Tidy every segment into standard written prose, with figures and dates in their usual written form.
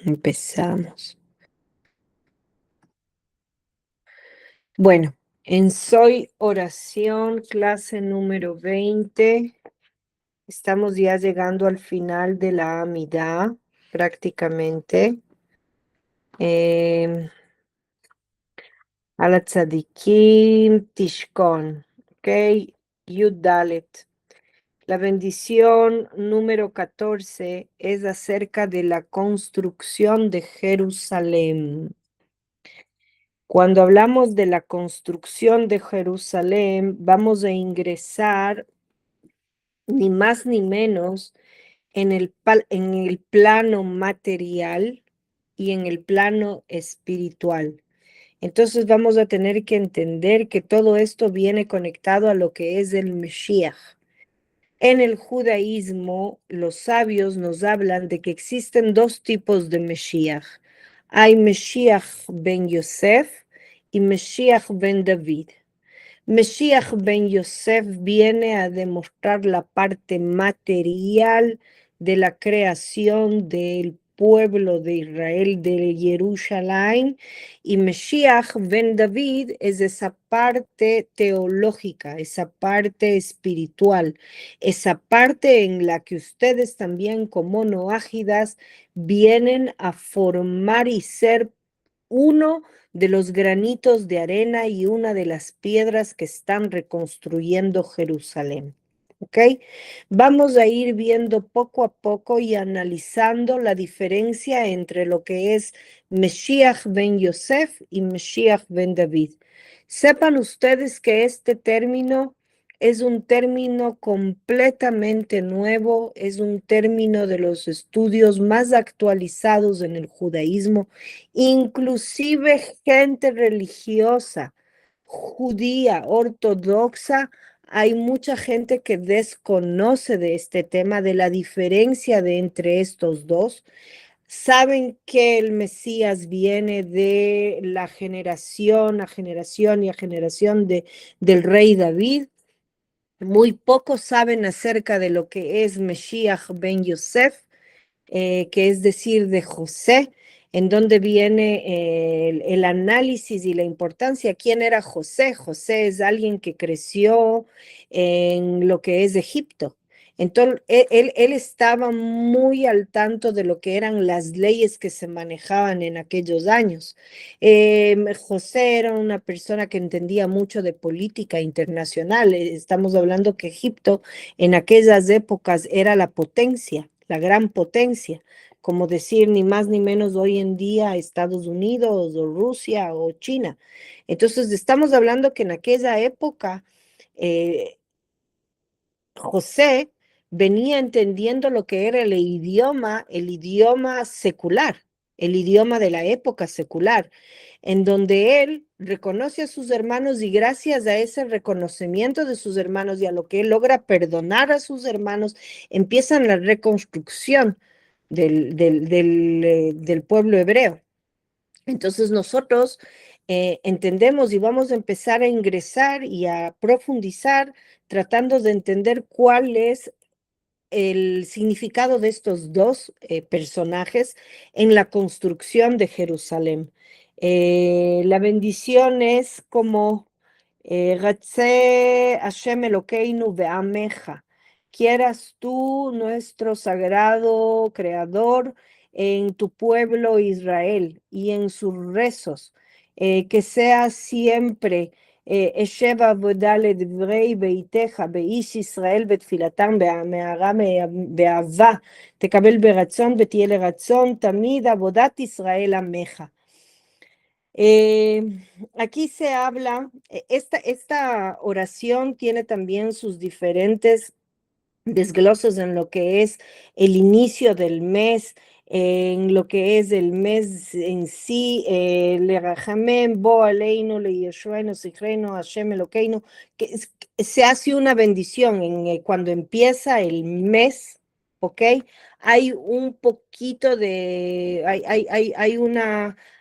Empezamos. Bueno, en Soy Oración, clase número 20. Estamos ya llegando al final de la Amidá, prácticamente. Ala Tzadikim Tishkon, ¿ok? Yud Dalet. La bendición número 14 es acerca de la construcción de Jerusalén. Cuando hablamos de la construcción de Jerusalén, vamos a ingresar ni más ni menos en el plano material y en el plano espiritual. Entonces vamos a tener que entender que todo esto viene conectado a lo que es el Mesías. En el judaísmo, los sabios nos hablan de que existen dos tipos de Mesías. Hay Mesías ben Yosef y Mesías ben David. Mesías ben Yosef viene a demostrar la parte material de la creación del pueblo de Israel, de Jerusalén, y Mesías ben David es esa parte teológica, esa parte espiritual, esa parte en la que ustedes también como noágidas vienen a formar y ser uno de los granitos de arena y una de las piedras que están reconstruyendo Jerusalén. ¿Ok? Vamos a ir viendo poco a poco y analizando la diferencia entre lo que es Mesías ben Yosef y Mesías ben David. Sepan ustedes que este término es un término completamente nuevo, es un término de los estudios más actualizados en el judaísmo. Inclusive gente religiosa, judía, ortodoxa, hay mucha gente que desconoce de este tema, de la diferencia de entre estos dos. Saben que el Mesías viene de la generación a generación y a generación del rey David. Muy pocos saben acerca de lo que es Mesías ben Yosef, que es decir, de José, en donde viene el análisis y la importancia. ¿Quién era José? José es alguien que creció en lo que es Egipto. Entonces, él estaba muy al tanto de lo que eran las leyes que se manejaban en aquellos años. José era una persona que entendía mucho de política internacional. Estamos hablando que Egipto en aquellas épocas era la potencia, la gran potencia, como decir ni más ni menos hoy en día Estados Unidos o Rusia o China. Entonces, estamos hablando que en aquella época José venía entendiendo lo que era el idioma secular, el idioma de la época secular, en donde él reconoce a sus hermanos y gracias a ese reconocimiento de sus hermanos y a lo que él logra perdonar a sus hermanos, empiezan la reconstrucción del pueblo hebreo. Entonces nosotros entendemos y vamos a empezar a ingresar y a profundizar tratando de entender cuál es el significado de estos dos personajes en la construcción de Jerusalén. La bendición es como Ratzeh Hashem Elokeinu ve'ameja. Quieras tú, nuestro sagrado creador, en tu pueblo Israel y en sus rezos, que sea siempre אשב עבודה לדברי ביתך באיש ישראל בתפילתם במהרה באהבה תקבל ברצון ותהיה לרצון תמיד עבודת ישראל עמך. Aquí se habla, esta oración tiene también sus diferentes desglosos en lo que es el inicio del mes, en lo que es el mes en sí, Lerachamem, Bo Aleinu, Leyeshuenu, Sichrenu, Hashem Elokeinu, que se hace una bendición cuando empieza el mes, ¿ok? Hay un poquito de,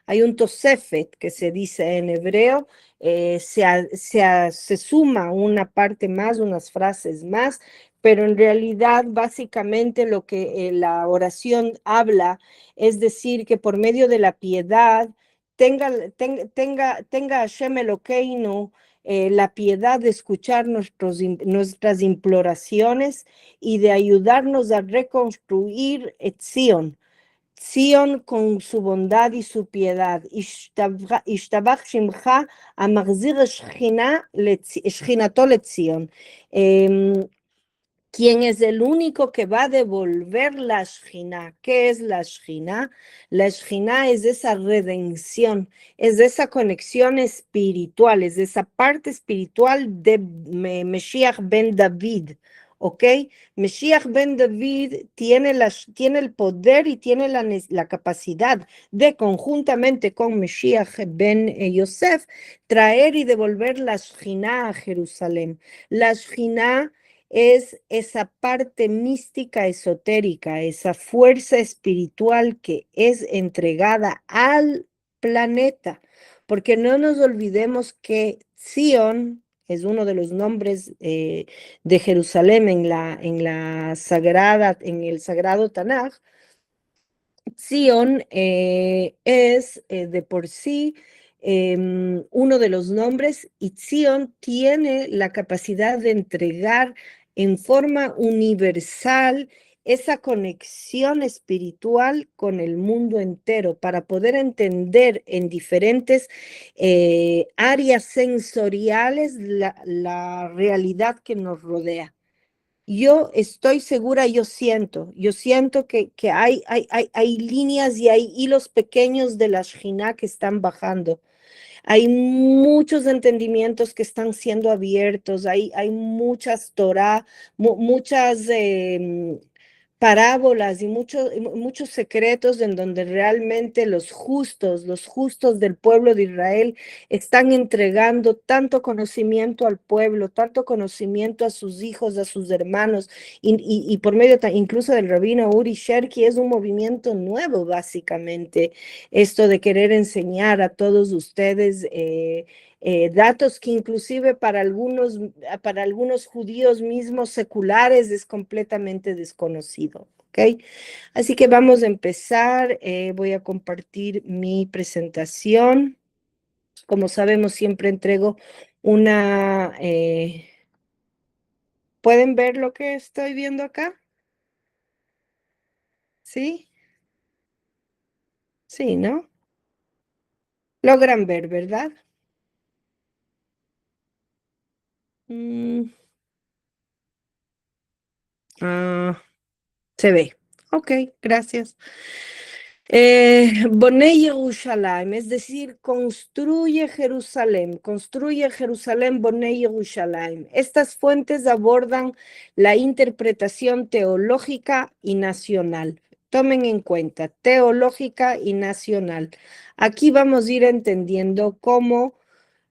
hay un tosefet que se dice en hebreo, se suma una parte más, unas frases más, pero en realidad básicamente lo que la oración habla es decir que por medio de la piedad tenga Hashem Elokeinu la piedad de escuchar nuestras imploraciones y de ayudarnos a reconstruir Zion. Zion con su bondad y su piedad. Ishtabach Shimcha Amachzir Shchinato Letzion. Quien es el único que va a devolver la Shejina. ¿Qué es la Shejina? La Shejina es esa redención, es esa conexión espiritual, es esa parte espiritual de Meshiach ben David, ¿ok? Meshiach ben David tiene el poder y tiene la capacidad de conjuntamente con Meshiach ben Yosef traer y devolver la Shejina a Jerusalén. La Shejina es esa parte mística esotérica, esa fuerza espiritual que es entregada al planeta, porque no nos olvidemos que Sion es uno de los nombres de Jerusalén en el sagrado Tanaj. Zion es de por sí uno de los nombres y Zion tiene la capacidad de entregar en forma universal esa conexión espiritual con el mundo entero para poder entender en diferentes áreas sensoriales la realidad que nos rodea. Yo estoy segura, yo siento que hay líneas y hay hilos pequeños de la Shejina que están bajando. Hay muchos entendimientos que están siendo abiertos, hay muchas Torah, muchas parábolas y muchos secretos en donde realmente los justos del pueblo de Israel están entregando tanto conocimiento al pueblo, tanto conocimiento a sus hijos, a sus hermanos, y por medio incluso del rabino Uri Sherki es un movimiento nuevo básicamente, esto de querer enseñar a todos ustedes datos que inclusive para algunos judíos mismos seculares es completamente desconocido, ¿ok? Así que vamos a empezar. Voy a compartir mi presentación. Como sabemos, siempre entrego una... ¿pueden ver lo que estoy viendo acá? ¿Sí? Sí, ¿no? Logran ver, ¿verdad? Mm, ah, se ve. Ok, gracias. Bonei Yerushalayim, es decir, construye Jerusalén, Bonei Yerushalayim. Estas fuentes abordan la interpretación teológica y nacional. Tomen en cuenta, teológica y nacional. Aquí vamos a ir entendiendo cómo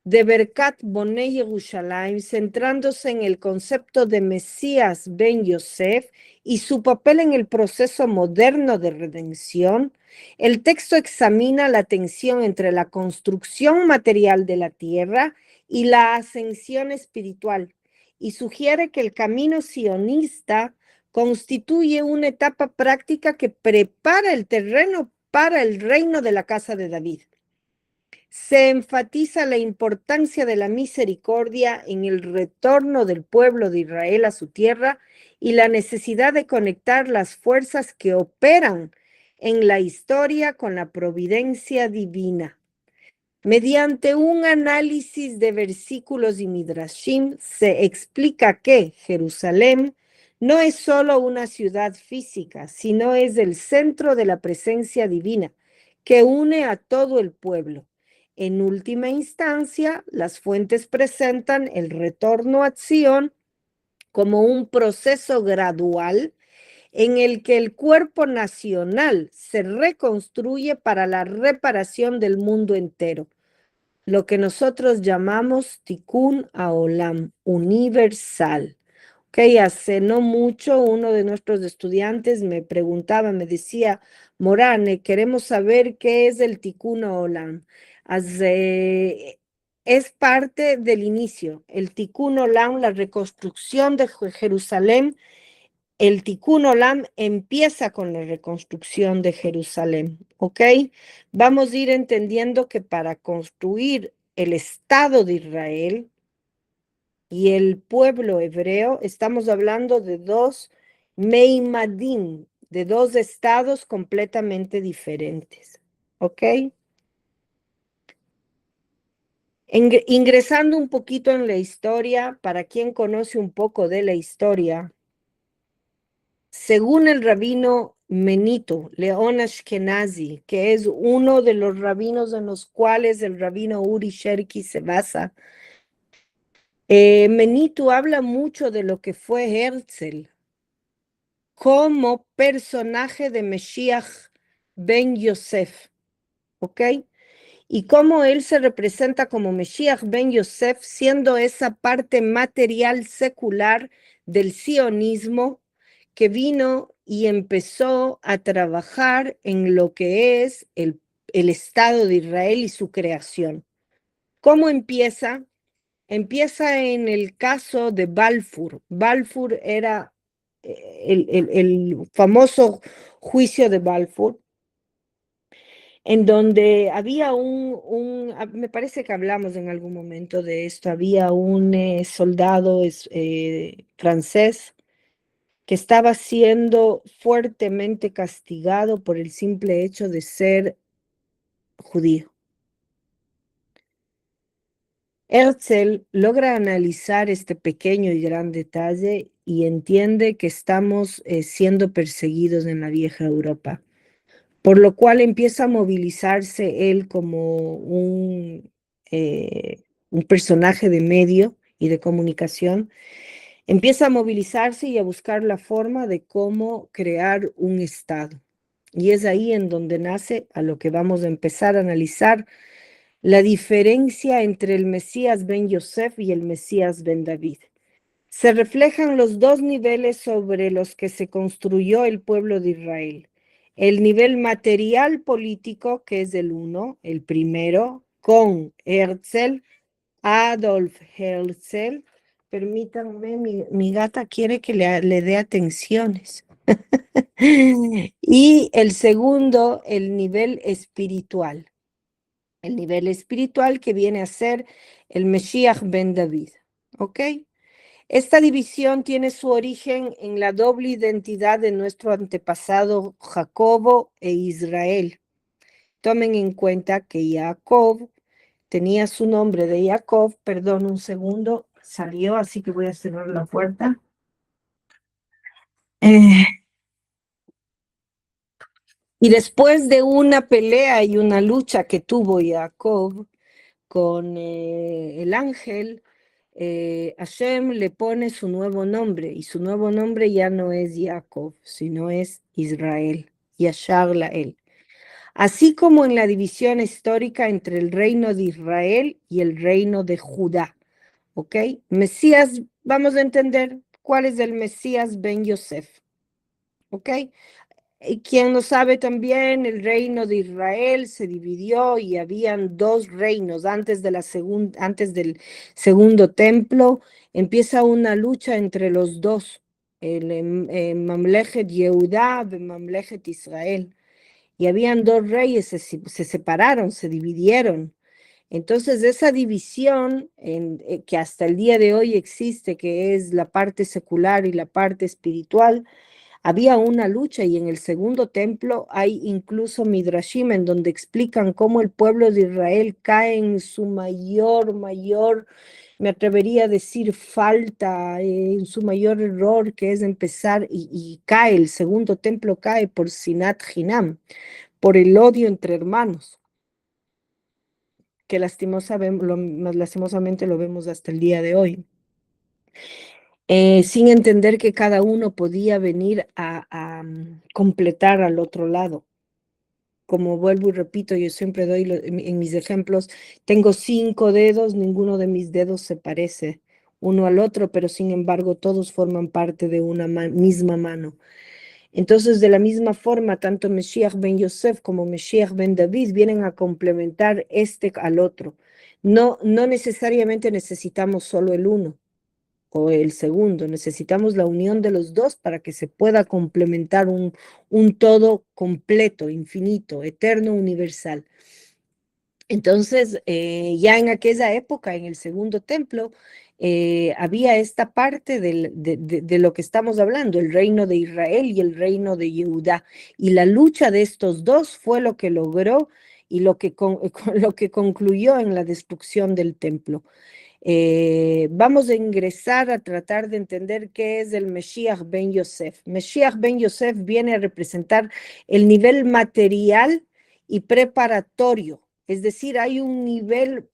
de Berkat Bonei Yerushalayim, centrándose en el concepto de Mesías ben Yosef y su papel en el proceso moderno de redención, el texto examina la tensión entre la construcción material de la tierra y la ascensión espiritual y sugiere que el camino sionista constituye una etapa práctica que prepara el terreno para el reino de la casa de David. Se enfatiza la importancia de la misericordia en el retorno del pueblo de Israel a su tierra y la necesidad de conectar las fuerzas que operan en la historia con la providencia divina. Mediante un análisis de versículos y midrashim se explica que Jerusalén no es solo una ciudad física, sino es el centro de la presencia divina que une a todo el pueblo. En última instancia, las fuentes presentan el retorno a Sion como un proceso gradual en el que el cuerpo nacional se reconstruye para la reparación del mundo entero, lo que nosotros llamamos Tikkun Haolam, universal. Okay, hace no mucho uno de nuestros estudiantes me preguntaba, me decía, Morane, queremos saber qué es el Tikkun Haolam. es parte del inicio. El Tikkun Olam, la reconstrucción de Jerusalén, el Tikkun Olam empieza con la reconstrucción de Jerusalén, ¿ok? Vamos a ir entendiendo que para construir el Estado de Israel y el pueblo hebreo, estamos hablando de dos Meimadim, de dos estados completamente diferentes, ¿ok? Ingresando un poquito en la historia, para quien conoce un poco de la historia, según el rabino Menito León Ashkenazi, que es uno de los rabinos en los cuales el rabino Uri Sherki se basa, Menito habla mucho de lo que fue Herzl como personaje de Mesías ben Yosef, ¿ok? Y cómo él se representa como Mesías ben Yosef, siendo esa parte material secular del sionismo que vino y empezó a trabajar en lo que es el Estado de Israel y su creación. ¿Cómo empieza? Empieza en el caso de Balfour. Balfour era el famoso juicio de Balfour, en donde había me parece que hablamos en algún momento de esto, había un soldado francés que estaba siendo fuertemente castigado por el simple hecho de ser judío. Herzl logra analizar este pequeño y gran detalle y entiende que estamos siendo perseguidos en la vieja Europa, por lo cual empieza a movilizarse él como un personaje de medio y de comunicación. Empieza a movilizarse y a buscar la forma de cómo crear un Estado. Y es ahí en donde nace a lo que vamos a empezar a analizar la diferencia entre el Mesías ben Yosef y el Mesías ben David. Se reflejan los dos niveles sobre los que se construyó el pueblo de Israel. El nivel material político, que es el uno, el primero, con Herzl, Adolf Herzl. Permítanme, mi gata quiere que le dé atenciones. Y el segundo, el nivel espiritual. El nivel espiritual que viene a ser el Mesías ben David. ¿Ok? Esta división tiene su origen en la doble identidad de nuestro antepasado Jacobo e Israel. Tomen en cuenta que Jacob tenía su nombre de Jacob, perdón un segundo, salió, así que voy a cerrar la puerta. Eh, y después de una pelea y una lucha que tuvo Jacob con el ángel, Hashem le pone su nuevo nombre, y su nuevo nombre ya no es Jacob, sino es Israel, Yashar Lael. Así como en la división histórica entre el reino de Israel y el reino de Judá, ¿ok? Mesías, vamos a entender cuál es el Mesías ben Yosef, ¿ok? Y quien no sabe también, el reino de Israel se dividió y habían dos reinos antes del segundo templo. Empieza una lucha entre los dos, el Mamlechet Yehudá y Mamlechet Israel. Y habían dos reyes, se separaron, se dividieron. Entonces, esa división que hasta el día de hoy existe, que es la parte secular y la parte espiritual, había una lucha, y en el segundo templo hay incluso midrashim en donde explican cómo el pueblo de Israel cae en su mayor, me atrevería a decir falta, en su mayor error, que es empezar y cae, el segundo templo cae por Sinat Hinam, por el odio entre hermanos, que lastimosamente lo vemos hasta el día de hoy. Sin entender que cada uno podía venir a completar al otro lado. Como vuelvo y repito, yo siempre doy en mis ejemplos, tengo 5 dedos, ninguno de mis dedos se parece uno al otro, pero sin embargo todos forman parte de una misma mano. Entonces, de la misma forma, tanto Mesías ben Yosef como Mesías ben David vienen a complementar este al otro. No necesariamente necesitamos solo el uno o el segundo, necesitamos la unión de los dos para que se pueda complementar un todo completo, infinito, eterno, universal. Entonces, ya en aquella época, en el segundo templo, había esta parte de lo que estamos hablando, el reino de Israel y el reino de Judá. Y la lucha de estos dos fue lo que logró y lo que concluyó en la destrucción del templo. Vamos a ingresar a tratar de entender qué es el Mesías ben Yosef. Mesías ben Yosef viene a representar el nivel material y preparatorio, es decir, hay un nivel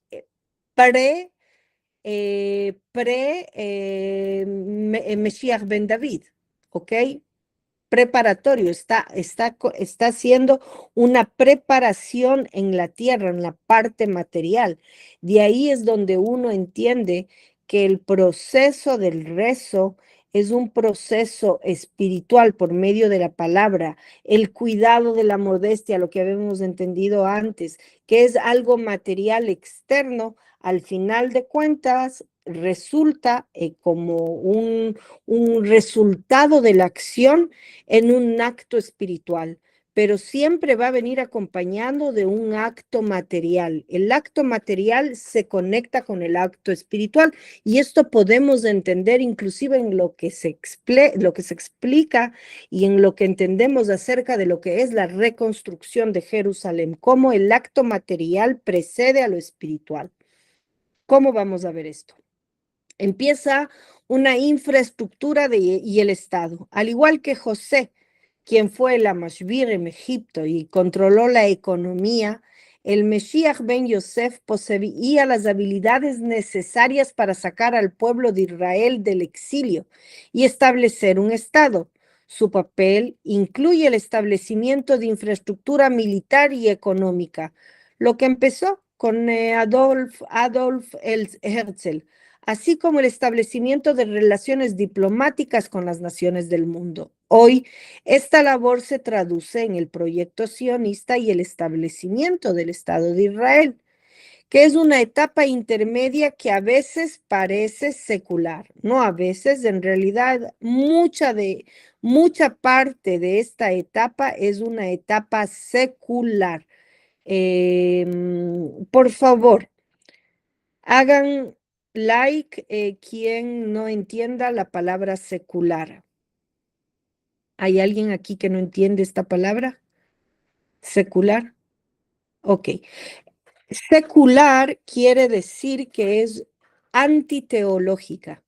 pre, Mesías ben David, ¿ok? Preparatorio, está haciendo una preparación en la tierra, en la parte material. De ahí es donde uno entiende que el proceso del rezo es un proceso espiritual por medio de la palabra, el cuidado de la modestia, lo que habíamos entendido antes, que es algo material externo, al final de cuentas resulta como un resultado de la acción en un acto espiritual, pero siempre va a venir acompañado de un acto material. El acto material se conecta con el acto espiritual y esto podemos entender inclusive en lo que se explica y en lo que entendemos acerca de lo que es la reconstrucción de Jerusalén, cómo el acto material precede a lo espiritual. ¿Cómo vamos a ver esto? Empieza una infraestructura y el Estado, al igual que José, quien fue el Amashbir en Egipto y controló la economía. El Mesías ben Yosef poseía las habilidades necesarias para sacar al pueblo de Israel del exilio y establecer un Estado. Su papel incluye el establecimiento de infraestructura militar y económica, lo que empezó con Adolf Herzl, así como el establecimiento de relaciones diplomáticas con las naciones del mundo. Hoy, esta labor se traduce en el proyecto sionista y el establecimiento del Estado de Israel, que es una etapa intermedia que a veces parece secular, no a veces, en realidad mucha parte de esta etapa es una etapa secular. Por favor, hagan like quien no entienda la palabra secular. ¿Hay alguien aquí que no entiende esta palabra? Secular. Ok. Secular quiere decir que es antiteológica.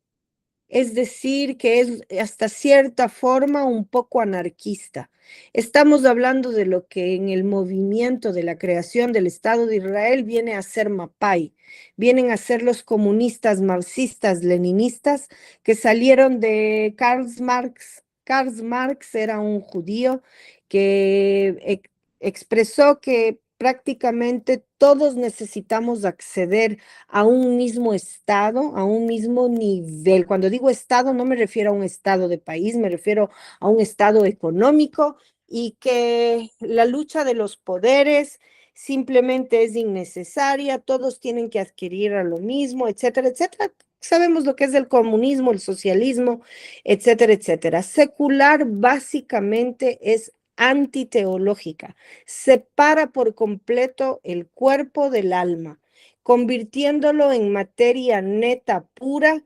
Es decir, que es hasta cierta forma un poco anarquista. Estamos hablando de lo que en el movimiento de la creación del Estado de Israel viene a ser Mapai, vienen a ser los comunistas marxistas, leninistas, que salieron de Karl Marx. Karl Marx era un judío que expresó que prácticamente todos necesitamos acceder a un mismo estado, a un mismo nivel. Cuando digo estado, no me refiero a un estado de país, me refiero a un estado económico y que la lucha de los poderes simplemente es innecesaria, todos tienen que adquirir a lo mismo, etcétera, etcétera. Sabemos lo que es el comunismo, el socialismo, etcétera, etcétera. Secular básicamente es antiteológica, separa por completo el cuerpo del alma, convirtiéndolo en materia neta, pura,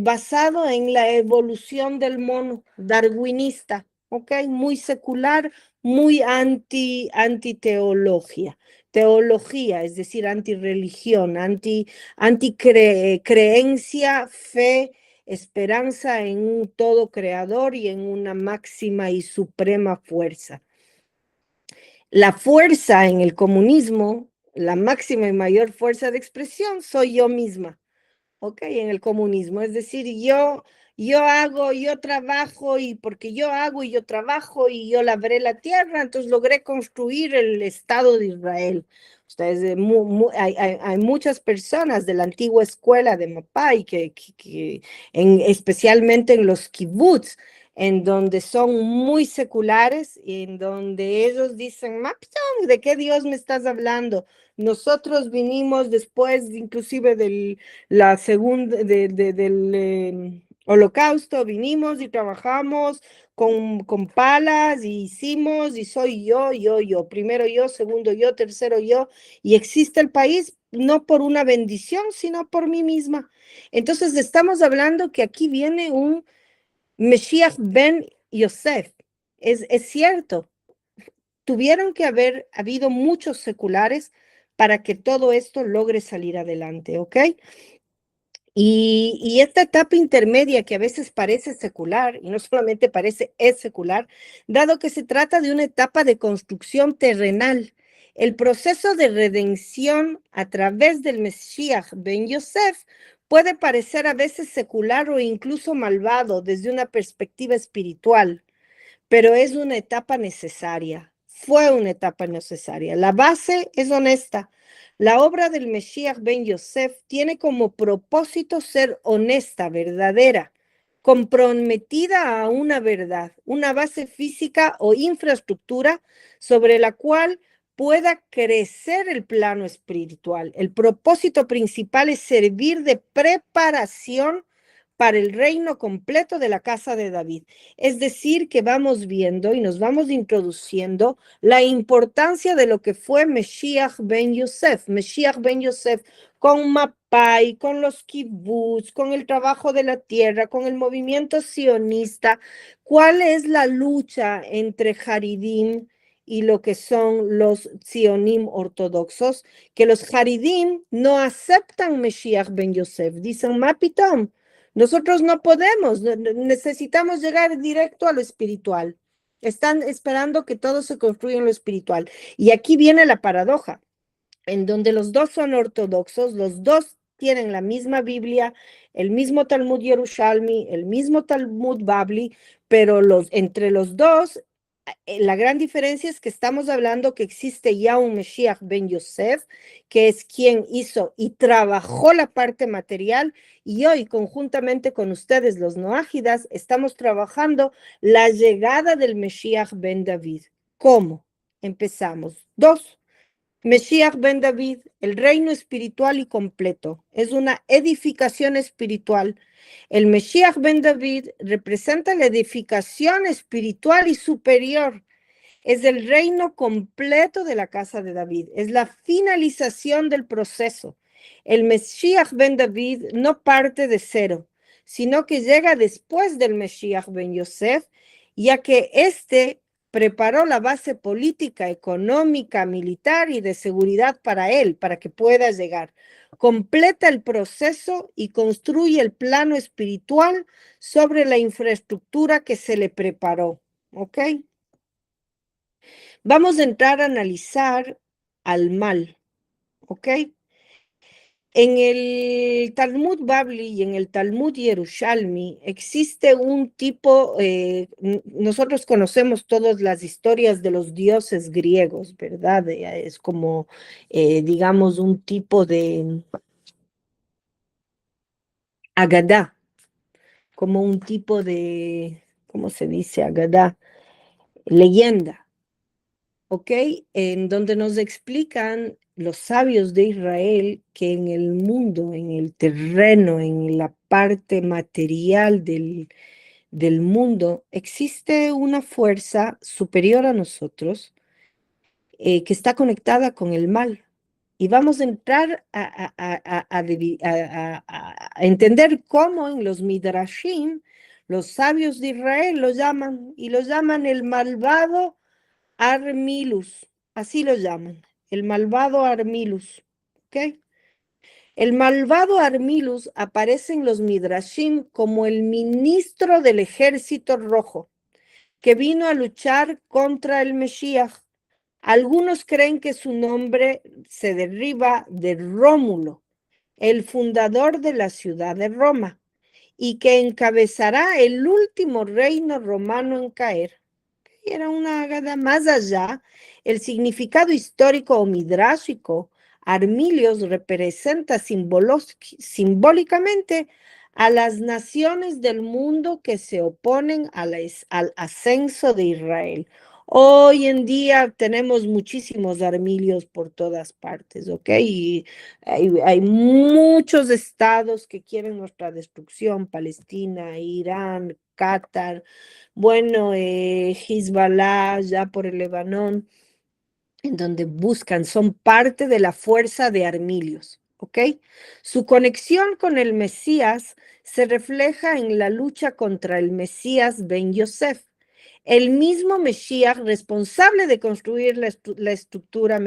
basado en la evolución del mono, darwinista, ¿ok? Muy secular, muy antiteología. Teología, es decir, antirreligión, creencia, fe, esperanza en un todo creador y en una máxima y suprema fuerza. La fuerza en el comunismo, la máxima y mayor fuerza de expresión, soy yo misma. ¿Ok? En el comunismo. Es decir, yo hago, yo trabajo y porque yo hago y yo trabajo y yo labré la tierra, entonces logré construir el Estado de Israel. Ustedes, hay muchas personas de la antigua escuela de Mapai, especialmente en los kibbutz, en donde son muy seculares y en donde ellos dicen, "Mapton, ¿de qué Dios me estás hablando? Nosotros vinimos después, inclusive la segunda, del Holocausto, vinimos y trabajamos con palas y hicimos y soy yo, primero yo, segundo yo, tercero yo, y existe el país no por una bendición, sino por mí misma. Entonces estamos hablando que aquí viene un Mesías ben Yosef. Es cierto, tuvieron que haber habido muchos seculares para que todo esto logre salir adelante, ¿ok? Y esta etapa intermedia que a veces parece secular, y no solamente parece, es secular, dado que se trata de una etapa de construcción terrenal. El proceso de redención a través del Mesías ben Yosef puede parecer a veces secular o incluso malvado desde una perspectiva espiritual, pero es una etapa necesaria, fue una etapa necesaria. La base es honesta. La obra del Mesías ben Yosef tiene como propósito ser honesta, verdadera, comprometida a una verdad, una base física o infraestructura sobre la cual pueda crecer el plano espiritual. El propósito principal es servir de preparación para el reino completo de la casa de David. Es decir, que vamos viendo y nos vamos introduciendo la importancia de lo que fue Mesías ben Yosef. Mesías ben Yosef con Mapai, con los kibbutz, con el trabajo de la tierra, con el movimiento sionista. ¿Cuál es la lucha entre Haridim y lo que son los sionim ortodoxos? Que los Haridim no aceptan Mesías ben Yosef. Dicen, Mapitom, nosotros no podemos, necesitamos llegar directo a lo espiritual. Están esperando que todo se construya en lo espiritual. Y aquí viene la paradoja, en donde los dos son ortodoxos, los dos tienen la misma Biblia, el mismo Talmud Yerushalmi, el mismo Talmud Babli, pero entre los dos, la gran diferencia es que estamos hablando que existe ya un Mesías ben Yosef, que es quien hizo y trabajó la parte material, y hoy conjuntamente con ustedes, los noágidas, estamos trabajando la llegada del Mesías ben David. ¿Cómo? Empezamos. Dos, Mesías ben David, el reino espiritual y completo, es una edificación espiritual. El Mesías ben David representa la edificación espiritual y superior. Es el reino completo de la casa de David, es la finalización del proceso. El Mesías ben David no parte de cero, sino que llega después del Mesías ben Yosef, ya que éste preparó la base política, económica, militar y de seguridad para él, para que pueda llegar. Completa el proceso y construye el plano espiritual sobre la infraestructura que se le preparó. ¿Ok? Vamos a entrar a analizar al mal, ¿ok? En el Talmud Babli y en el Talmud Yerushalmi existe un tipo, nosotros conocemos todas las historias de los dioses griegos, ¿verdad? Es como, digamos, un tipo de agadá, como un tipo de, ¿cómo se dice? Agadá, leyenda. ¿Ok? En donde nos explican los sabios de Israel que en el mundo, en el terreno, en la parte material del mundo, existe una fuerza superior a nosotros que está conectada con el mal. Y vamos a entrar a entender cómo en los Midrashim los sabios de Israel lo llaman, y lo llaman el malvado Armilus, así lo llaman, el malvado Armilus, ¿ok? El malvado Armilus aparece en los Midrashim como el ministro del ejército rojo, que vino a luchar contra el Mesías. Algunos creen que su nombre se deriva de Rómulo, el fundador de la ciudad de Roma, y que encabezará el último reino romano en caer. Era una agada más allá. El significado histórico o midrásico, Armilios representa simbólicamente a las naciones del mundo que se oponen al ascenso de Israel. Hoy en día tenemos muchísimos armilios por todas partes, ¿ok? Y hay muchos estados que quieren nuestra destrucción: Palestina, Irán, Qatar, bueno, Hezbollah, ya por el Líbano, en donde buscan, son parte de la fuerza de Armilios, ¿ok? Su conexión con el Mesías se refleja en la lucha contra el Mesías Ben Yosef, el mismo Mesías responsable de construir la estructura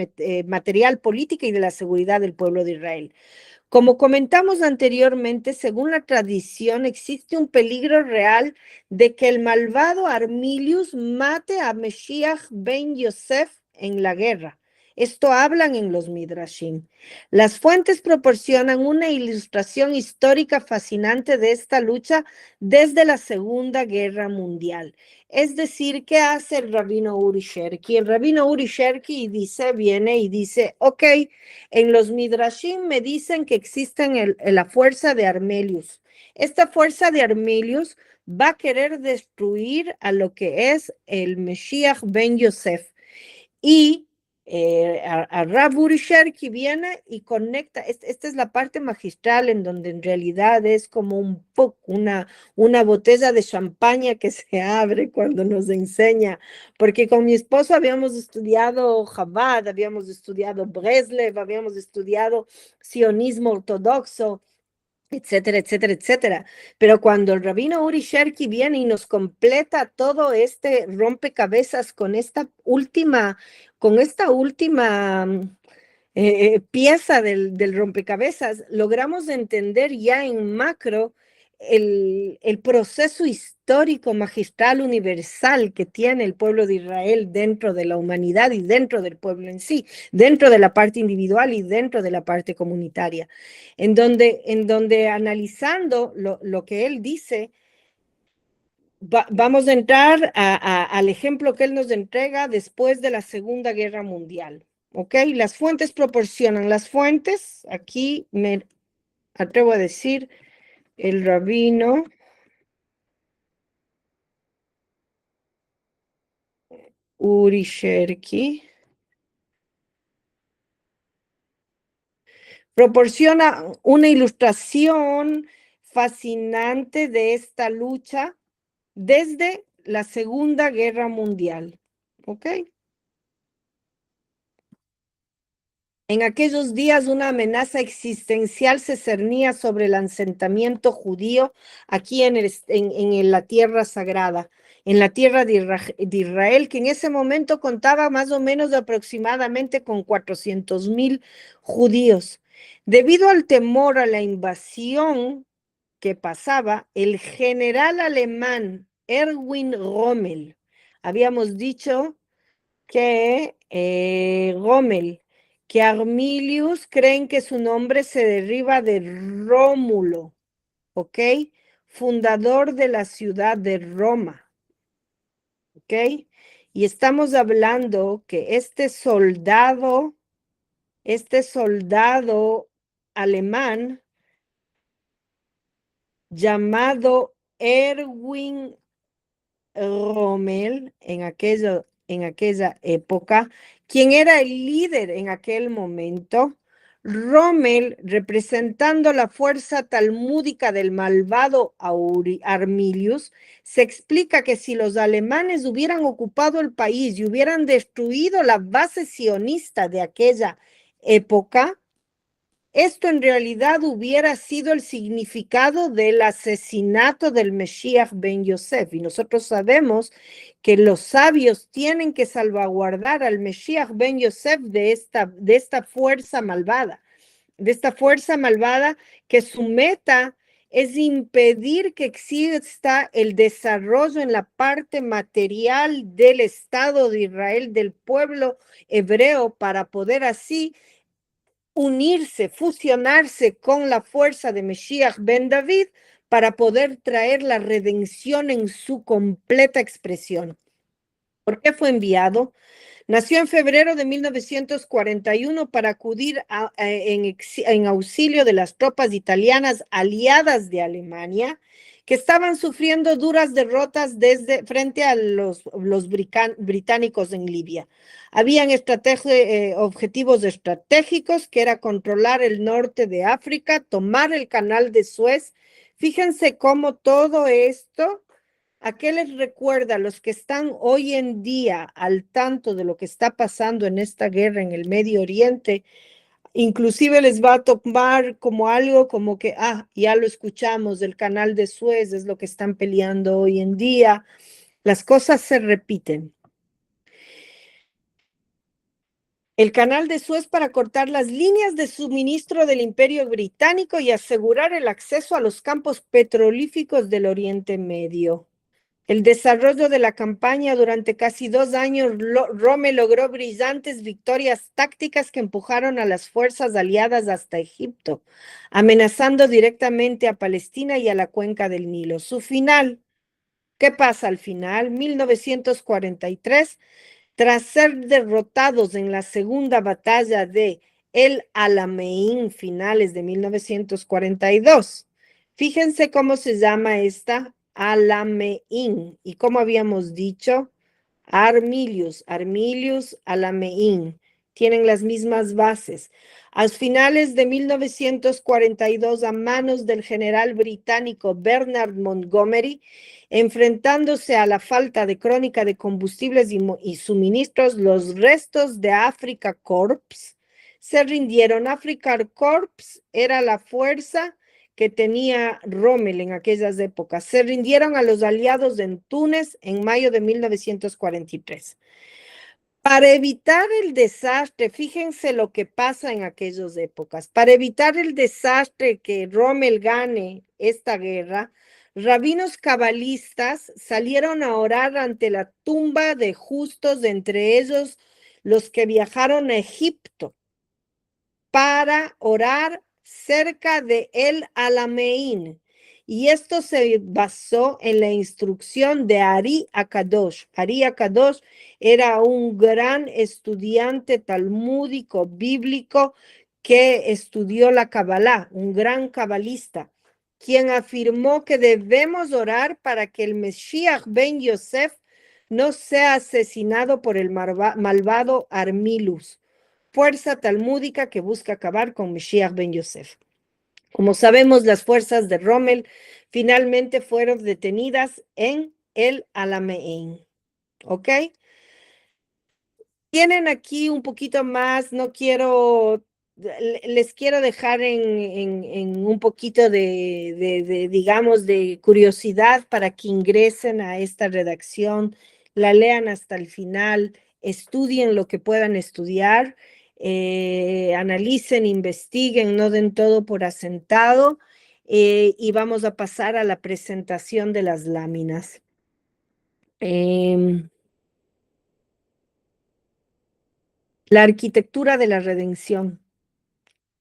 material, política y de la seguridad del pueblo de Israel. Como comentamos anteriormente, según la tradición, existe un peligro real de que el malvado Armilius mate a Mesías Ben Yosef en la guerra. Esto hablan en los Midrashim. Las fuentes proporcionan una ilustración histórica fascinante de esta lucha desde la Segunda Guerra Mundial. Es decir, ¿qué hace el rabino Uri Sherki? El rabino Uri Sherki viene y dice, ok, en los Midrashim me dicen que existen la fuerza de Armelius. Esta fuerza de Armelius va a querer destruir a lo que es el Mesías Ben Yosef. Y a Rav Uri Sherki viene y conecta. Esta es la parte magistral en donde en realidad es como una botella de champaña que se abre cuando nos enseña, porque con mi esposo habíamos estudiado Chabad, habíamos estudiado Breslev, habíamos estudiado sionismo ortodoxo, etcétera, etcétera, etcétera. Pero cuando el rabino Uri Sherki viene y nos completa todo este rompecabezas con esta última pieza del rompecabezas, logramos entender ya en macro el proceso histórico magistral universal que tiene el pueblo de Israel dentro de la humanidad y dentro del pueblo en sí, dentro de la parte individual y dentro de la parte comunitaria, en donde analizando lo que él dice, vamos a entrar al ejemplo que él nos entrega después de la Segunda Guerra Mundial. ¿Ok? Las fuentes proporcionan. Las fuentes, aquí me atrevo a decir, el rabino Uri Sherki proporciona una ilustración fascinante de esta lucha desde la Segunda Guerra Mundial. ¿Ok? En aquellos días una amenaza existencial se cernía sobre el asentamiento judío aquí en la tierra sagrada, en la tierra de Israel, que en ese momento contaba más o menos aproximadamente con 400,000 judíos. Debido al temor a la invasión que pasaba, el general alemán Erwin Rommel, habíamos dicho que Rommel, que Armilius creen que su nombre se deriva de Rómulo, ¿ok? Fundador de la ciudad de Roma, ¿ok? Y estamos hablando que este soldado alemán llamado Erwin Rommel en aquella época, quien era el líder en aquel momento. Rommel, representando la fuerza talmúdica del malvado Armilius, se explica que si los alemanes hubieran ocupado el país y hubieran destruido la base sionista de aquella época, esto en realidad hubiera sido el significado del asesinato del Mesías Ben Yosef. Y nosotros sabemos que los sabios tienen que salvaguardar al Mesías Ben Yosef de esta fuerza malvada, que su meta es impedir que exista el desarrollo en la parte material del Estado de Israel, del pueblo hebreo, para poder así unirse, fusionarse con la fuerza de Mesías Ben David para poder traer la redención en su completa expresión. ¿Por qué fue enviado? Nació en febrero de 1941 para acudir en auxilio de las tropas italianas aliadas de Alemania, que estaban sufriendo duras derrotas frente a los británicos en Libia. Habían objetivos estratégicos, que era controlar el norte de África, tomar el canal de Suez. Fíjense cómo todo esto, ¿a qué les recuerda a los que están hoy en día al tanto de lo que está pasando en esta guerra en el Medio Oriente? Inclusive les va a tomar como algo como que, ya lo escuchamos, del canal de Suez es lo que están peleando hoy en día. Las cosas se repiten. El canal de Suez para cortar las líneas de suministro del Imperio Británico y asegurar el acceso a los campos petrolíferos del Oriente Medio. El desarrollo de la campaña durante casi 2 años, Rommel logró brillantes victorias tácticas que empujaron a las fuerzas aliadas hasta Egipto, amenazando directamente a Palestina y a la cuenca del Nilo. Su final, ¿qué pasa al final? 1943, tras ser derrotados en la segunda batalla de El Alamein, finales de 1942. Fíjense cómo se llama esta Alamein. Y como habíamos dicho, Armilius Alamein. Tienen las mismas bases. A finales de 1942, a manos del general británico Bernard Montgomery, enfrentándose a la falta de crónica de combustibles y suministros, los restos de Afrika Korps se rindieron. Afrika Korps era la fuerza que tenía Rommel en aquellas épocas. Se rindieron a los aliados en Túnez en mayo de 1943. Para evitar el desastre, fíjense lo que pasa en aquellas épocas, para evitar el desastre que Rommel gane esta guerra, rabinos cabalistas salieron a orar ante la tumba de justos, entre ellos los que viajaron a Egipto, para orar cerca de El Alamein. Y esto se basó en la instrucción de Ari Akadosh. Ari Akadosh era un gran estudiante talmúdico, bíblico, que estudió la Kabbalah, un gran cabalista, quien afirmó que debemos orar para que el Mesías ben Yosef no sea asesinado por el malvado Armilus, fuerza talmúdica que busca acabar con Mesías ben Yosef. Como sabemos, las fuerzas de Rommel finalmente fueron detenidas en el Alamein. ¿Ok? Tienen aquí un poquito más, no quiero, les quiero dejar en un poquito digamos, de curiosidad para que ingresen a esta redacción, la lean hasta el final, estudien lo que puedan estudiar, analicen, investiguen, no den todo por asentado, y vamos a pasar a la presentación de las láminas. La arquitectura de la redención.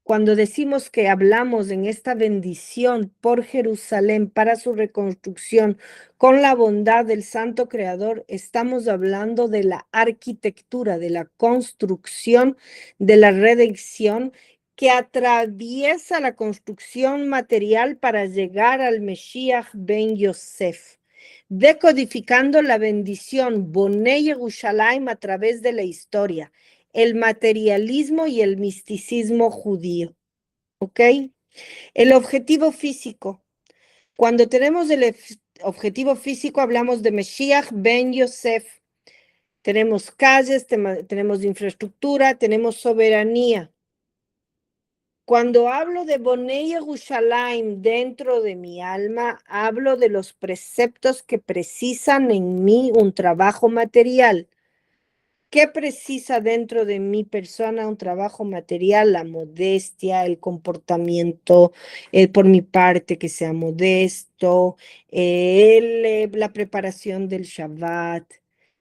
Cuando decimos que hablamos en esta bendición por Jerusalén para su reconstrucción con la bondad del Santo Creador, estamos hablando de la arquitectura, de la construcción de la redención que atraviesa la construcción material para llegar al Mesías ben Yosef, decodificando la bendición Bonei Yerushalayim a través de la historia, el materialismo y el misticismo judío. ¿Ok? El objetivo físico. Cuando tenemos el objetivo físico, hablamos de Mesías ben Yosef. Tenemos calles, tenemos infraestructura, tenemos soberanía. Cuando hablo de Bonei Yerushalayim dentro de mi alma, hablo de los preceptos que precisan en mí un trabajo material. ¿Qué precisa dentro de mi persona un trabajo material? La modestia, el comportamiento, por mi parte, que sea modesto, la preparación del Shabbat,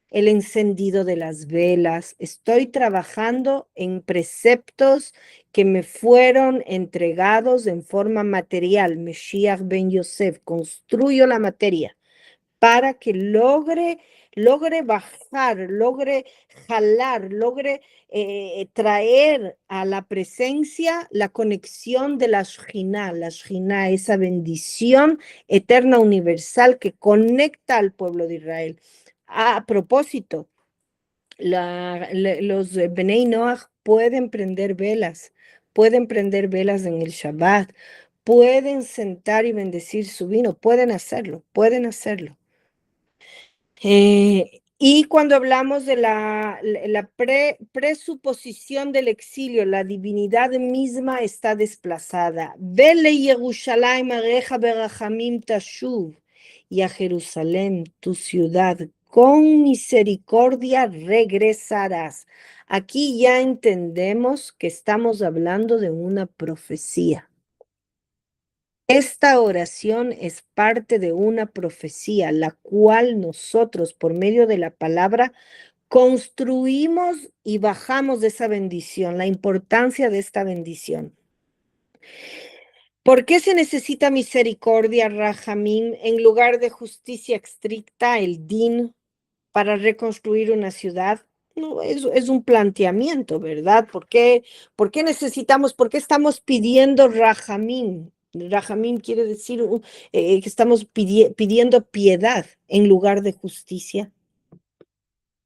el encendido de las velas. Estoy trabajando en preceptos que me fueron entregados en forma material. Mesías ben Yosef, construyo la materia para que logre logre bajar, logre jalar, logre traer a la presencia la conexión de la Shejina, esa bendición eterna universal que conecta al pueblo de Israel. A propósito, los Bnei Noach pueden prender velas en el Shabbat, pueden sentar y bendecir su vino, pueden hacerlo, pueden hacerlo. Y cuando hablamos de la presuposición del exilio, la divinidad misma está desplazada. Vele Yerushalayim areja berachamim tashuv, y a Jerusalén, tu ciudad, con misericordia regresarás. Aquí ya entendemos que estamos hablando de una profecía. Esta oración es parte de una profecía, la cual nosotros, por medio de la palabra, construimos y bajamos de esa bendición, la importancia de esta bendición. ¿Por qué se necesita misericordia, Rahamim, en lugar de justicia estricta, el din, para reconstruir una ciudad? No, es un planteamiento, ¿verdad? ¿Por qué necesitamos, por qué estamos pidiendo Rahamim? Rahamim quiere decir que estamos pidiendo piedad en lugar de justicia.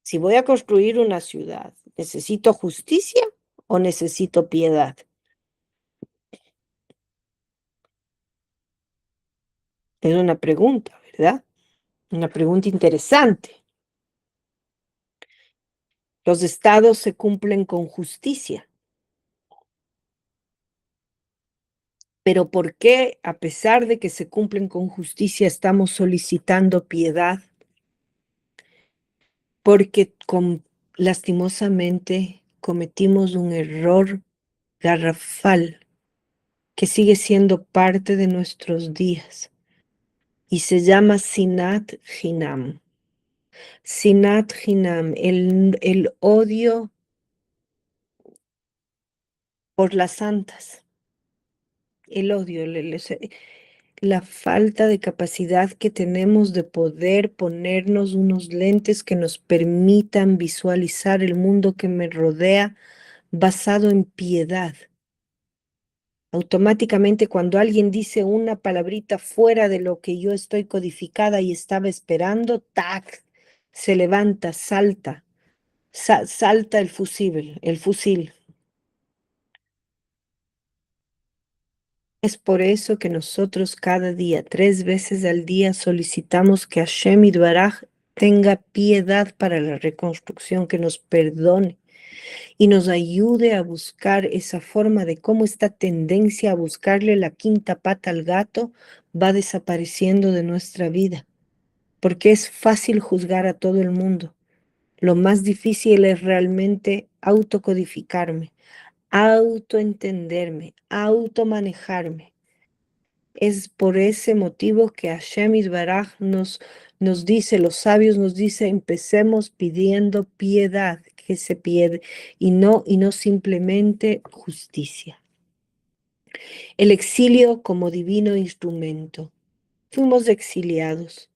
Si voy a construir una ciudad, ¿necesito justicia o necesito piedad? Es una pregunta, ¿verdad? Una pregunta interesante. Los estados se cumplen con justicia. Pero ¿por qué, a pesar de que se cumplen con justicia, estamos solicitando piedad? Porque lastimosamente cometimos un error garrafal que sigue siendo parte de nuestros días y se llama Sinat Hinam. Sinat Hinam, el odio por las santas, el odio, la falta de capacidad que tenemos de poder ponernos unos lentes que nos permitan visualizar el mundo que me rodea basado en piedad. Automáticamente cuando alguien dice una palabrita fuera de lo que yo estoy codificada y estaba esperando, ¡tac! Se levanta, salta el fusil. Es por eso que nosotros cada día, 3 veces al día, solicitamos que Hashem Yitbaraj tenga piedad para la reconstrucción, que nos perdone y nos ayude a buscar esa forma de cómo esta tendencia a buscarle la quinta pata al gato va desapareciendo de nuestra vida, porque es fácil juzgar a todo el mundo. Lo más difícil es realmente autocodificarme, autoentenderme, automanejarme. Es por ese motivo que Hashem Yitbaraj nos dice, los sabios nos dice, empecemos pidiendo piedad, que se pide, y no simplemente justicia. El exilio como divino instrumento. Fuimos exiliados.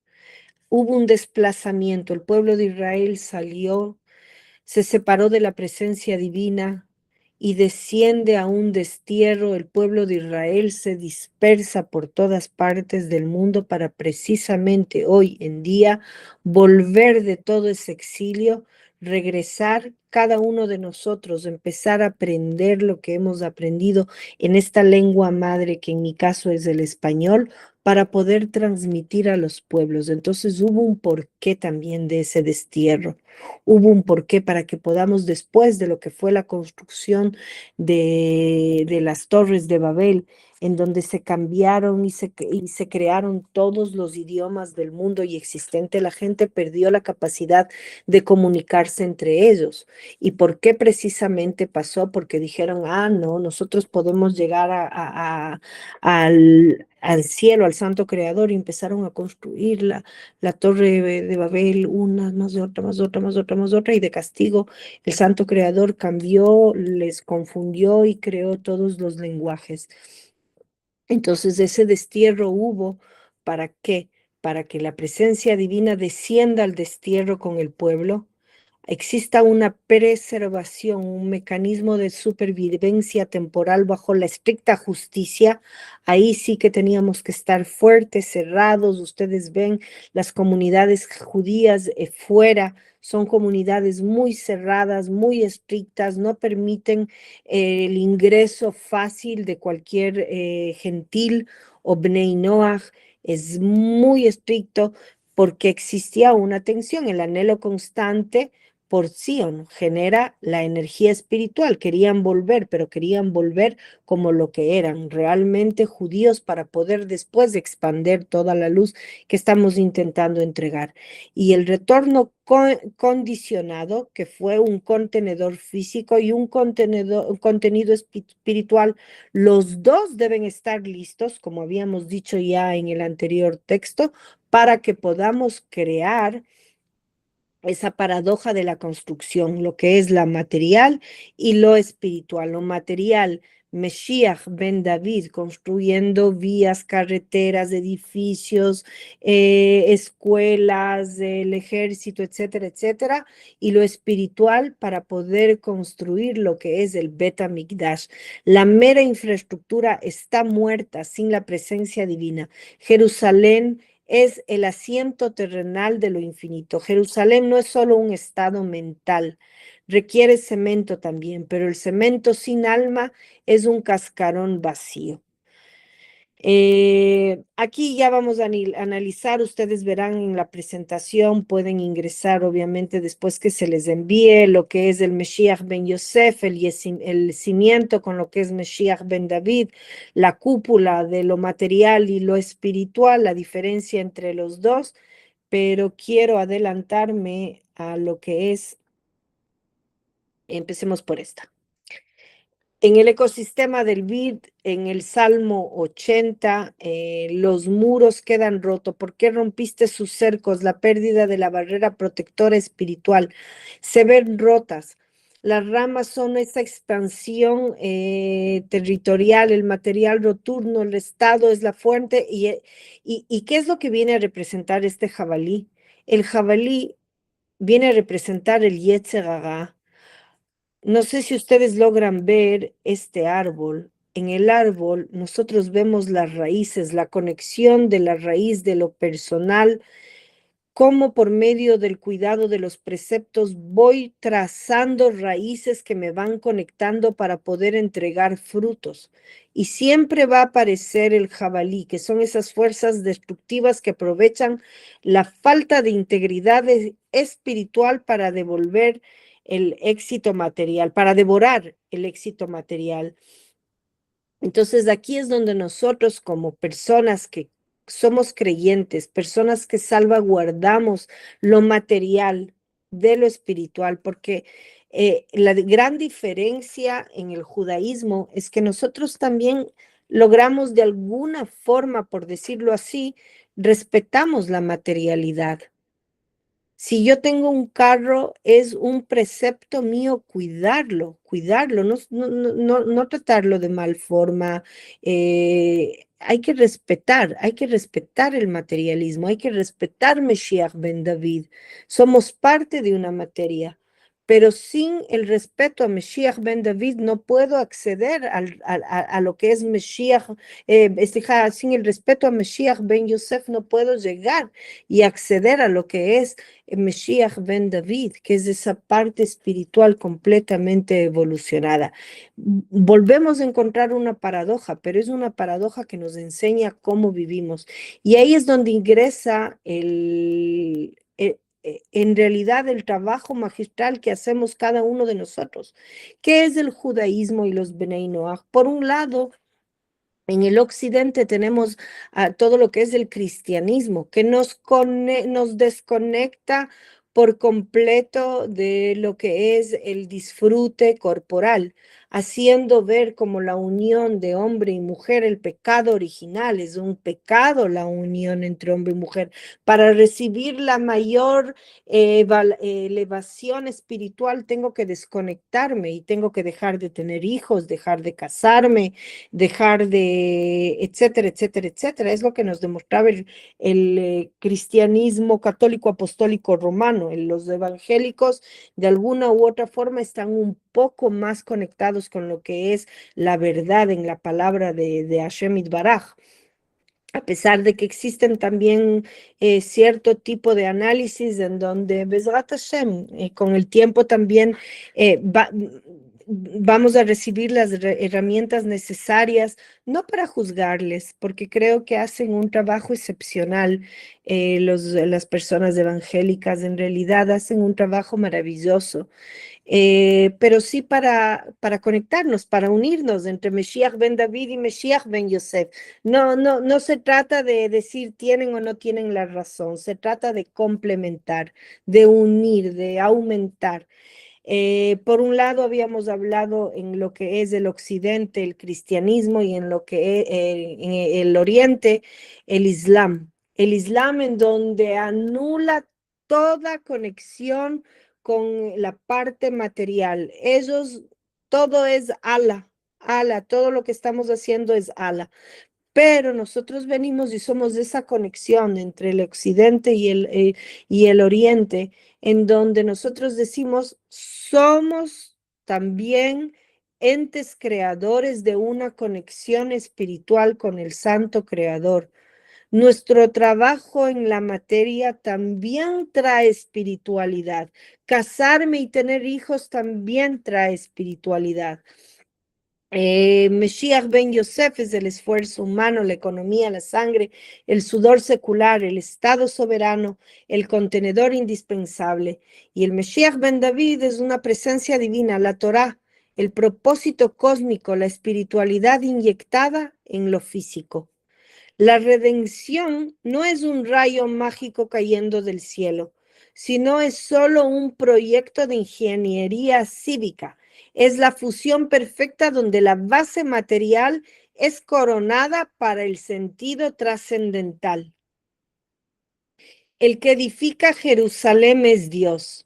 Hubo un desplazamiento. El pueblo de Israel salió, se separó de la presencia divina y desciende a un destierro. El pueblo de Israel se dispersa por todas partes del mundo para precisamente hoy en día volver de todo ese exilio, regresar cada uno de nosotros, empezar a aprender lo que hemos aprendido en esta lengua madre, que en mi caso es el español, para poder transmitir a los pueblos. Entonces hubo un porqué también de ese destierro. Hubo un porqué para que podamos, después de lo que fue la construcción de las torres de Babel, en donde se cambiaron y se crearon todos los idiomas del mundo y existente, la gente perdió la capacidad de comunicarse entre ellos. ¿Y por qué precisamente pasó? Porque dijeron, no, nosotros podemos llegar al cielo, al santo creador, y empezaron a construir la torre de Babel, una más de otra, más de otra, más de otra, más de otra, y de castigo el santo creador cambió, les confundió y creó todos los lenguajes. Entonces ese destierro hubo, ¿para qué? para que la presencia divina descienda al destierro con el pueblo, exista una preservación, un mecanismo de supervivencia temporal bajo la estricta justicia, ahí sí que teníamos que estar fuertes, cerrados. Ustedes ven las comunidades judías fuera, son comunidades muy cerradas, muy estrictas, no permiten el ingreso fácil de cualquier gentil o Bnei Noach, es muy estricto porque existía una tensión, el anhelo constante por Sion genera la energía espiritual. Querían volver, pero querían volver como lo que eran, realmente judíos, para poder después expandir toda la luz que estamos intentando entregar. Y el retorno condicionado, que fue un contenedor físico y un contenido espiritual, los dos deben estar listos, como habíamos dicho ya en el anterior texto, para que podamos crear esa paradoja de la construcción, lo que es la material y lo espiritual. Lo material, Mesías ben David construyendo vías, carreteras, edificios, escuelas, el ejército, etcétera, etcétera. Y lo espiritual para poder construir lo que es el Bet HaMikdash. La mera infraestructura está muerta sin la presencia divina. Jerusalén es el asiento terrenal de lo infinito. Jerusalén no es solo un estado mental, requiere cemento también, pero el cemento sin alma es un cascarón vacío. Aquí ya vamos a analizar, ustedes verán en la presentación, pueden ingresar obviamente después que se les envíe lo que es el Mesías ben Yosef, el cimiento con lo que es Mesías ben David, la cúpula de lo material y lo espiritual, la diferencia entre los dos, pero quiero adelantarme a lo que es, empecemos por esta. En el ecosistema del vid, en el Salmo 80, los muros quedan rotos. ¿Por qué rompiste sus cercos? La pérdida de la barrera protectora espiritual. Se ven rotas. Las ramas son esa expansión territorial, el material roturno, el estado es la fuente. ¿Y qué es lo que viene a representar este jabalí? El jabalí viene a representar el Yetzer Hara. No sé si ustedes logran ver este árbol. En el árbol nosotros vemos las raíces, la conexión de la raíz de lo personal, cómo por medio del cuidado de los preceptos voy trazando raíces que me van conectando para poder entregar frutos. Y siempre va a aparecer el jabalí, que son esas fuerzas destructivas que aprovechan la falta de integridad espiritual para devolver el éxito material, para devorar el éxito material. Entonces, aquí es donde nosotros como personas que somos creyentes, personas que salvaguardamos lo material de lo espiritual, porque la gran diferencia en el judaísmo es que nosotros también logramos de alguna forma, por decirlo así, respetamos la materialidad. Si yo tengo un carro, es un precepto mío cuidarlo, no tratarlo de mal forma. Hay que respetar el materialismo, hay que respetar Mesías ben David. Somos parte de una materia, pero sin el respeto a Mesías ben David no puedo acceder a lo que es Mesías, sin el respeto a Mesías ben Yosef no puedo llegar y acceder a lo que es Mesías ben David, que es esa parte espiritual completamente evolucionada. Volvemos a encontrar una paradoja, pero es una paradoja que nos enseña cómo vivimos. Y ahí es donde ingresa en realidad el trabajo magistral que hacemos cada uno de nosotros. ¿Qué es el judaísmo y los Bnei Noach? Por un lado, en el occidente tenemos todo lo que es el cristianismo, que nos desconecta por completo de lo que es el disfrute corporal. haciendo ver como la unión de hombre y mujer, el pecado original, es un pecado la unión entre hombre y mujer. Para recibir la mayor elevación espiritual tengo que desconectarme y tengo que dejar de tener hijos, dejar de casarme, dejar de, etcétera, etcétera, etcétera. Es lo que nos demostraba el cristianismo católico apostólico romano. Los evangélicos de alguna u otra forma están un poco más conectados con lo que es la verdad en la palabra de Hashem Itbaraj. A pesar de que existen también cierto tipo de análisis en donde, Bezrat Hashem, con el tiempo también vamos a recibir las herramientas necesarias, no para juzgarles, porque creo que hacen un trabajo excepcional. Las personas evangélicas en realidad hacen un trabajo maravilloso, pero sí para conectarnos, para unirnos entre Mesías ben David y Mesías ben Yosef. No se trata de decir tienen o no tienen la razón, se trata de complementar, de unir, de aumentar. Por un lado, habíamos hablado en lo que es el occidente, el cristianismo, y en lo que es en el oriente, el islam. El islam en donde anula toda conexión con la parte material. Ellos, todo es Allah, Allah, todo lo que estamos haciendo es Allah. Pero nosotros venimos y somos esa conexión entre el occidente y el oriente, en donde nosotros decimos, somos también entes creadores de una conexión espiritual con el santo creador. Nuestro trabajo en la materia también trae espiritualidad. Casarme y tener hijos también trae espiritualidad. Mesías ben Yosef es el esfuerzo humano, la economía, la sangre, el sudor secular, el estado soberano, el contenedor indispensable. Y el Mesías ben David es una presencia divina, la Torá, el propósito cósmico, la espiritualidad inyectada en lo físico. La redención no es un rayo mágico cayendo del cielo, sino es solo un proyecto de ingeniería cívica. Es la fusión perfecta donde la base material es coronada para el sentido trascendental. El que edifica Jerusalén es Dios.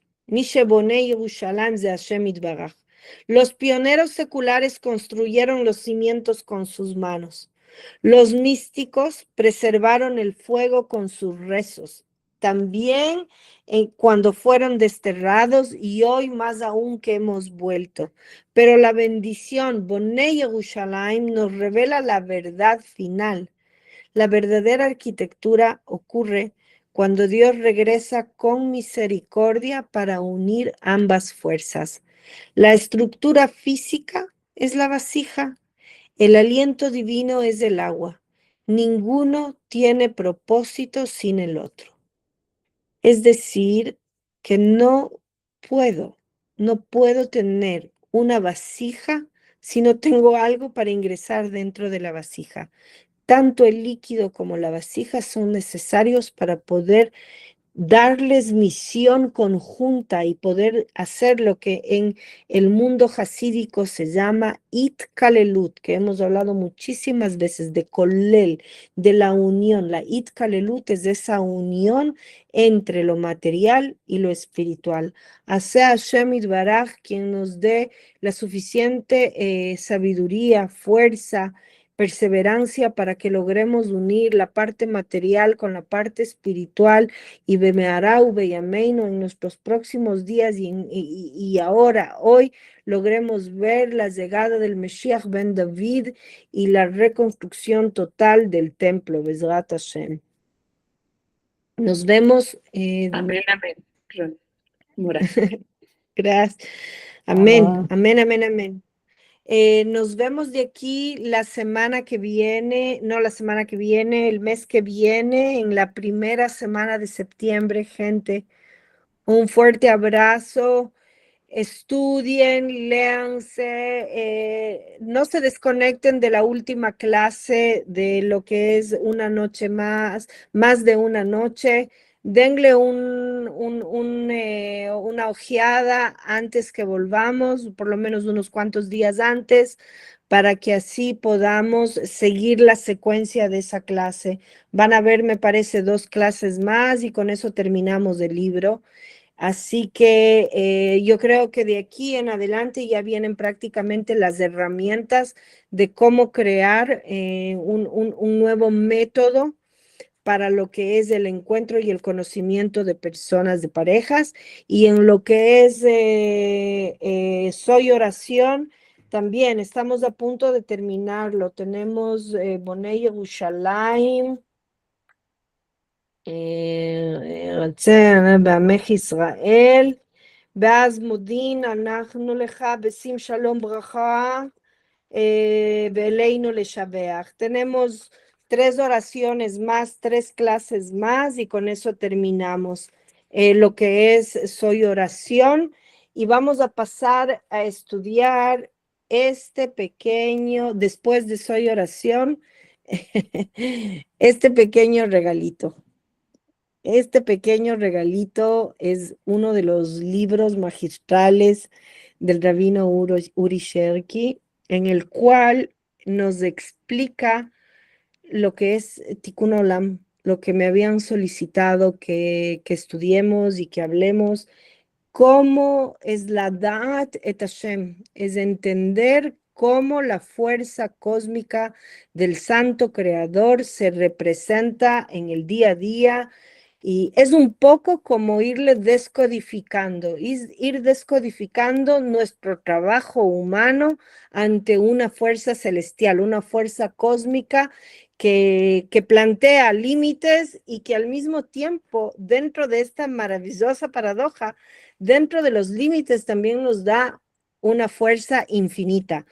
Los pioneros seculares construyeron los cimientos con sus manos. Los místicos preservaron el fuego con sus rezos. También cuando fueron desterrados y hoy más aún que hemos vuelto. Pero la bendición, Bonei Yerushalayim, nos revela la verdad final. La verdadera arquitectura ocurre cuando Dios regresa con misericordia para unir ambas fuerzas. La estructura física es la vasija, el aliento divino es el agua. Ninguno tiene propósito sin el otro. Es decir, que no puedo tener una vasija si no tengo algo para ingresar dentro de la vasija. Tanto el líquido como la vasija son necesarios para poder darles misión conjunta y poder hacer lo que en el mundo jasídico se llama Itkalelut, que hemos hablado muchísimas veces de Kolel, de la unión. La Itkalelut es esa unión entre lo material y lo espiritual. Hace Hashem Itbaraj quien nos dé la suficiente sabiduría, fuerza, perseverancia para que logremos unir la parte material con la parte espiritual y Bemearau, Beyameino en nuestros próximos días y ahora, hoy, logremos ver la llegada del Mesías ben David y la reconstrucción total del templo, Bezrat Hashem. Nos vemos. Amén, amén. Mora. Gracias. Amén, amén, amén, amén. Nos vemos de aquí la semana que viene, no la semana que viene, el mes que viene, en la primera semana de septiembre, gente. Un fuerte abrazo. Estudien, léanse, no se desconecten de la última clase de lo que es una noche más de una noche. denle una ojeada antes que volvamos, por lo menos unos cuantos días antes, para que así podamos seguir la secuencia de esa clase. Van a haber, me parece, 2 clases más y con eso terminamos el libro. Así que yo creo que de aquí en adelante ya vienen prácticamente las herramientas de cómo crear un nuevo método para lo que es el encuentro y el conocimiento de personas, de parejas, y en lo que es Soy Oración, también estamos a punto de terminarlo. Tenemos Bonei Yerushalayim, בעמך ישראל, ואז מודים אנחנו לך בשים שלום ברכה, Beleino le Shabeach. Tenemos 3 oraciones más, 3 clases más y con eso terminamos lo que es Soy Oración y vamos a pasar a estudiar este pequeño, después de Soy Oración, este pequeño regalito. Este pequeño regalito es uno de los libros magistrales del rabino Uri Sherki, en el cual nos explica lo que es Tikkun Olam, lo que me habían solicitado que estudiemos y que hablemos, cómo es la Da'at et Hashem, es entender cómo la fuerza cósmica del Santo Creador se representa en el día a día. Y es un poco como irle descodificando, ir descodificando nuestro trabajo humano ante una fuerza celestial, una fuerza cósmica que plantea límites y que al mismo tiempo, dentro de esta maravillosa paradoja, dentro de los límites también nos da una fuerza infinita.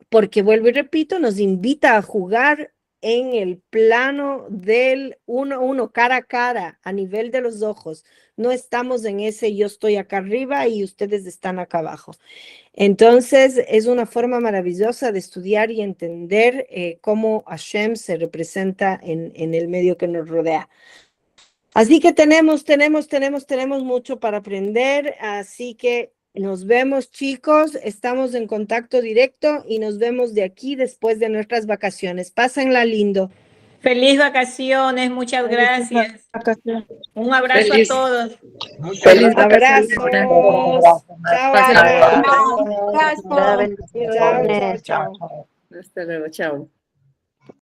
Porque vuelvo y repito, nos invita a jugar en el plano del uno a uno, cara a cara, a nivel de los ojos. No estamos en ese yo estoy acá arriba y ustedes están acá abajo. Entonces, es una forma maravillosa de estudiar y entender cómo Hashem se representa en el medio que nos rodea. Así que tenemos mucho para aprender, así que nos vemos, chicos, estamos en contacto directo y nos vemos de aquí después de nuestras vacaciones. Pásenla lindo. Feliz vacaciones, muchas gracias. Un abrazo Feliz- a todos. Feliz Abrazos. vacaciones. Chao, Pásenla Ana. bien. Chao, chao, chao. Hasta luego, chao.